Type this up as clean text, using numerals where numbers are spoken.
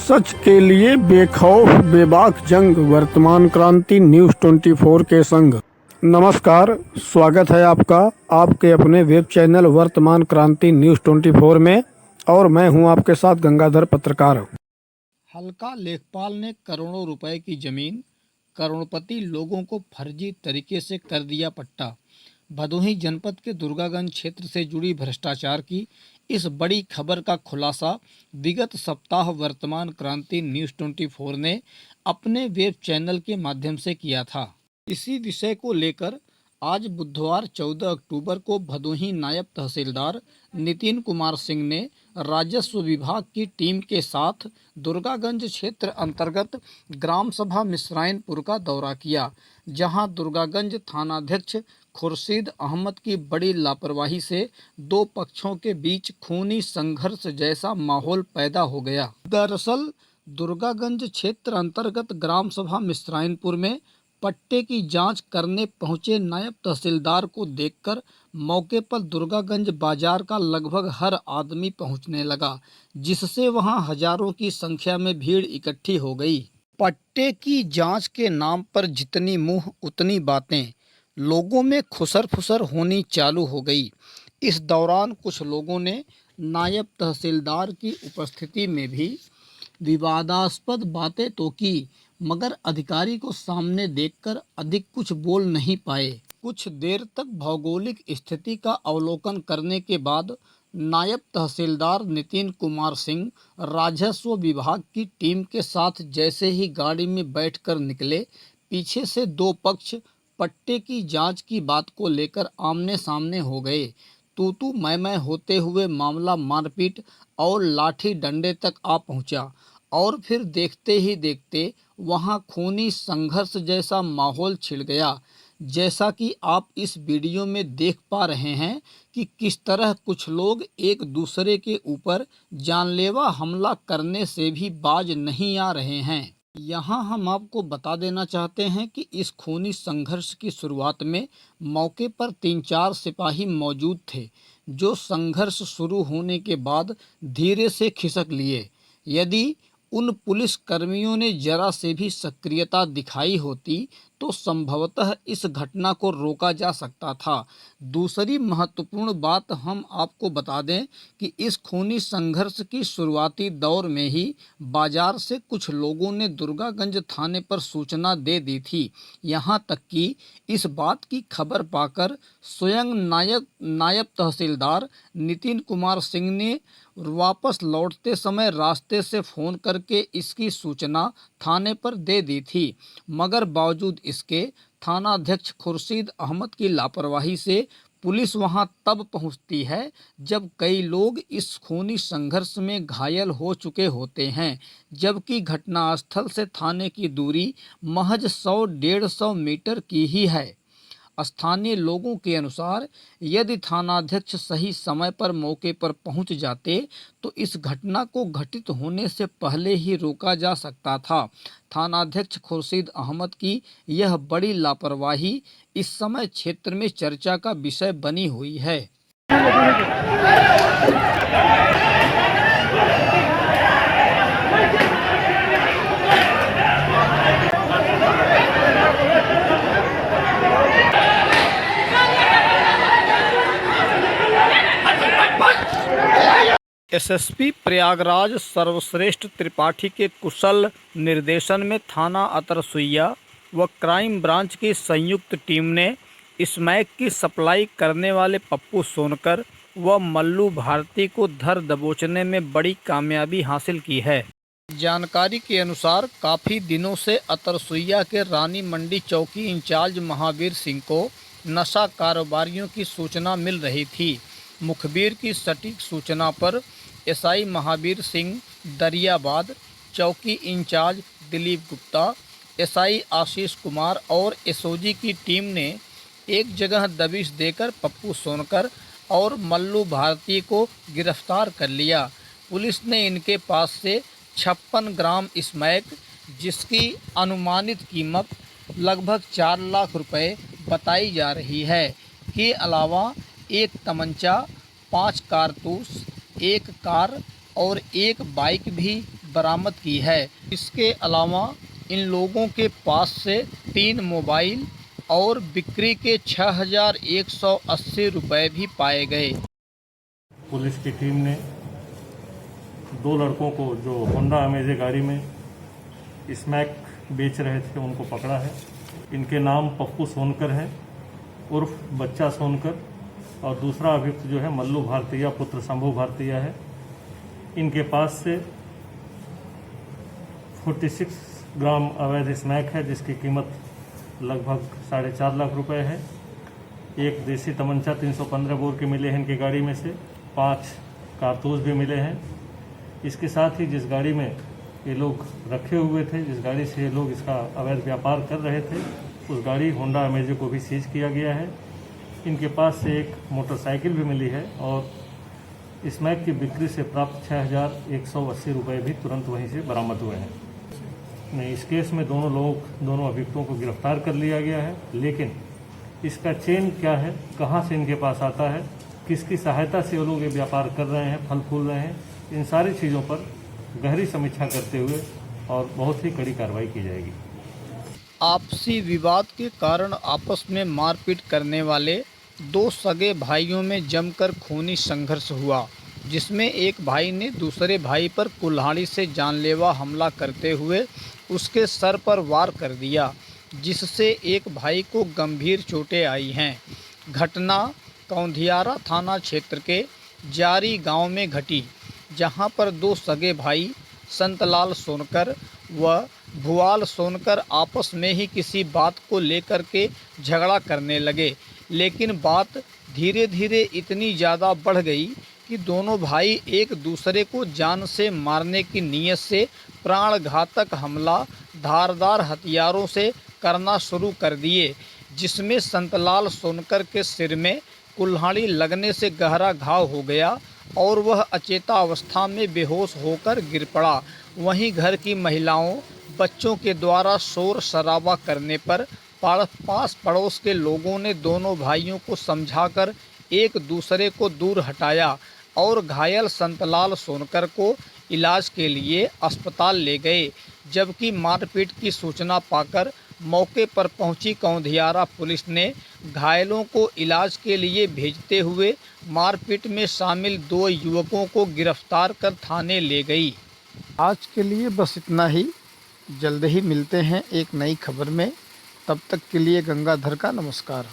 सच के लिए बेखौफ बेबाक जंग, वर्तमान क्रांति न्यूज़ 24 के संग। नमस्कार, स्वागत है आपका आपके अपने वेब चैनल वर्तमान क्रांति न्यूज़ 24 में, और मैं हूं आपके साथ गंगाधर पत्रकार। हल्का लेखपाल ने करोड़ों रुपए की जमीन, करोड़पति लोगों को फर्जी तरीके से कर दिया पट्टा। भदोही जनपद के दुर्गागंज क्षेत्र से जुड़ी भ्रष्टाचार की इस बड़ी खबर का खुलासा विगत सप्ताह वर्तमान क्रांति न्यूज़ 24 ने अपने वेब चैनल के माध्यम से किया था। इसी विषय को लेकर आज बुधवार 14 अक्टूबर को भदोही नायब तहसीलदार नितिन कुमार सिंह ने राजस्व विभाग की टीम के साथ दुर्गागंज क्षेत्र अंतर्गत ग्राम सभा मिश्राइनपुर का दौरा किया, जहां दुर्गागंज थानाध्यक्ष खुर्शीद अहमद की बड़ी लापरवाही से दो पक्षों के बीच खूनी संघर्ष जैसा माहौल पैदा हो गया। दरअसल दुर्गागंज क्षेत्र अंतर्गत ग्राम सभा मिश्राइनपुर में पट्टे की जांच करने पहुंचे नायब तहसीलदार को देखकर मौके पर दुर्गागंज बाजार का लगभग हर आदमी पहुंचने लगा, जिससे वहां हजारों की संख्या में भीड़ इकट्ठी हो गई। पट्टे की जांच के नाम पर जितनी मुंह उतनी बातें, लोगों में खुसर फुसर होनी चालू हो गई। इस दौरान कुछ लोगों ने नायब तहसीलदार की उपस्थिति में भी विवादास्पद बातें तो की, मगर अधिकारी को सामने देखकर अधिक कुछ बोल नहीं पाए। कुछ देर तक भौगोलिक स्थिति का अवलोकन करने के बाद नायब तहसीलदार नितिन कुमार सिंह राजस्व विभाग की टीम के साथ जैसे ही गाड़ी में बैठकर निकले, पीछे से दो पक्ष पट्टे की जांच की बात को लेकर आमने सामने हो गए। तू मैं होते हुए मामला मारपीट और लाठी डंडे तक आ पहुंचा, और फिर देखते ही देखते वहां खूनी संघर्ष जैसा माहौल छिड़ गया। जैसा कि आप इस वीडियो में देख पा रहे हैं कि किस तरह कुछ लोग एक दूसरे के ऊपर जानलेवा हमला करने से भी बाज नहीं आ रहे हैं। यहाँ हम आपको बता देना चाहते हैं कि इस खूनी संघर्ष की शुरुआत में मौके पर 3-4 सिपाही मौजूद थे, जो संघर्ष शुरू होने के बाद धीरे से खिसक लिए। यदि उन पुलिस कर्मियों ने जरा से भी सक्रियता दिखाई होती तो संभवतः इस घटना को रोका जा सकता था। दूसरी महत्वपूर्ण बात हम आपको बता दें कि इस खूनी संघर्ष की शुरुआती दौर में ही बाजार से कुछ लोगों ने दुर्गागंज थाने पर सूचना दे दी थी। यहां तक कि इस बात की खबर पाकर स्वयं नायब तहसीलदार नितिन कुमार सिंह ने वापस लौटते समय रास्ते से फ़ोन करके इसकी सूचना थाने पर दे दी थी, मगर बावजूद इसके थानाध्यक्ष खुर्शीद अहमद की लापरवाही से पुलिस वहां तब पहुंचती है जब कई लोग इस खूनी संघर्ष में घायल हो चुके होते हैं, जबकि घटनास्थल से थाने की दूरी महज 100-150 मीटर की ही है। स्थानीय लोगों के अनुसार यदि थानाध्यक्ष सही समय पर मौके पर पहुंच जाते तो इस घटना को घटित होने से पहले ही रोका जा सकता था। थानाध्यक्ष खुर्शीद अहमद की यह बड़ी लापरवाही इस समय क्षेत्र में चर्चा का विषय बनी हुई है। एसएसपी प्रयागराज सर्वश्रेष्ठ त्रिपाठी के कुशल निर्देशन में थाना अतरसुइया व क्राइम ब्रांच की संयुक्त टीम ने स्मैक की सप्लाई करने वाले पप्पू सोनकर व मल्लू भारती को धर दबोचने में बड़ी कामयाबी हासिल की है। जानकारी के अनुसार काफ़ी दिनों से अतरसुइया के रानी मंडी चौकी इंचार्ज महावीर सिंह को नशा कारोबारियों की सूचना मिल रही थी। मुखबिर की सटीक सूचना पर एसआई महावीर सिंह दरियाबाद, चौकी इंचार्ज दिलीप गुप्ता, एसआई आशीष कुमार और एसओजी की टीम ने एक जगह दबिश देकर पप्पू सोनकर और मल्लू भारती को गिरफ्तार कर लिया। पुलिस ने इनके पास से 56 ग्राम स्मैक, जिसकी अनुमानित कीमत लगभग 4 लाख रुपए बताई जा रही है, के अलावा एक तमंचा, 5 कारतूस, एक कार और एक बाइक भी बरामद की है। इसके अलावा इन लोगों के पास से 3 मोबाइल और बिक्री के 6,180 रुपये भी पाए गए। पुलिस की टीम ने 2 लड़कों को जो होंडा अमेजे गाड़ी में स्मैक बेच रहे थे उनको पकड़ा है। इनके नाम पप्पू सोनकर है उर्फ बच्चा सोनकर, और दूसरा अभियुक्त जो है मल्लू भारतीय पुत्र शंभू भारतीय है। इनके पास से 46 ग्राम अवैध स्मैक है जिसकी कीमत लगभग 4.5 लाख रुपए है। एक देसी तमंचा 315 बोर के मिले हैं इनकी गाड़ी में से, 5 कारतूस भी मिले हैं। इसके साथ ही जिस गाड़ी में ये लोग रखे हुए थे, जिस गाड़ी से ये लोग इसका अवैध व्यापार कर रहे थे, उस गाड़ी होंडा अमेजे को भी सीज किया गया है। इनके पास से एक मोटरसाइकिल भी मिली है और स्मैक की बिक्री से प्राप्त 6,180 रुपये भी तुरंत वहीं से बरामद हुए हैं। नहीं, इस केस में दोनों अभियुक्तों को गिरफ्तार कर लिया गया है, लेकिन इसका चेन क्या है, कहाँ से इनके पास आता है, किसकी सहायता से वो लोग ये व्यापार कर रहे हैं, फल फूल रहे हैं, इन सारी चीज़ों पर गहरी समीक्षा करते हुए और बहुत ही कड़ी कार्रवाई की जाएगी। आपसी विवाद के कारण आपस में मारपीट करने वाले 2 सगे भाइयों में जमकर खूनी संघर्ष हुआ, जिसमें एक भाई ने दूसरे भाई पर कुल्हाड़ी से जानलेवा हमला करते हुए उसके सर पर वार कर दिया, जिससे एक भाई को गंभीर चोटें आई हैं। घटना कौंधियारा थाना क्षेत्र के जारी गांव में घटी, जहां पर 2 सगे भाई संतलाल सोनकर व भुआल सोनकर आपस में ही किसी बात को लेकर के झगड़ा करने लगे, लेकिन बात धीरे धीरे इतनी ज़्यादा बढ़ गई कि दोनों भाई एक दूसरे को जान से मारने की नीयत से प्राणघातक हमला धारदार हथियारों से करना शुरू कर दिए, जिसमें संतलाल सोनकर के सिर में कुल्हाड़ी लगने से गहरा घाव हो गया और वह अचेता अवस्था में बेहोश होकर गिर पड़ा। वहीं घर की महिलाओं बच्चों के द्वारा शोर शराबा करने पर पास पड़ोस के लोगों ने दोनों भाइयों को समझाकर एक दूसरे को दूर हटाया और घायल संतलाल सोनकर को इलाज के लिए अस्पताल ले गए, जबकि मारपीट की सूचना पाकर मौके पर पहुंची कौंधियारा पुलिस ने घायलों को इलाज के लिए भेजते हुए मारपीट में शामिल 2 युवकों को गिरफ्तार कर थाने ले गई। आज के लिए बस इतना ही। जल्द ही मिलते हैं एक नई खबर में। तब तक के लिए गंगाधर का नमस्कार।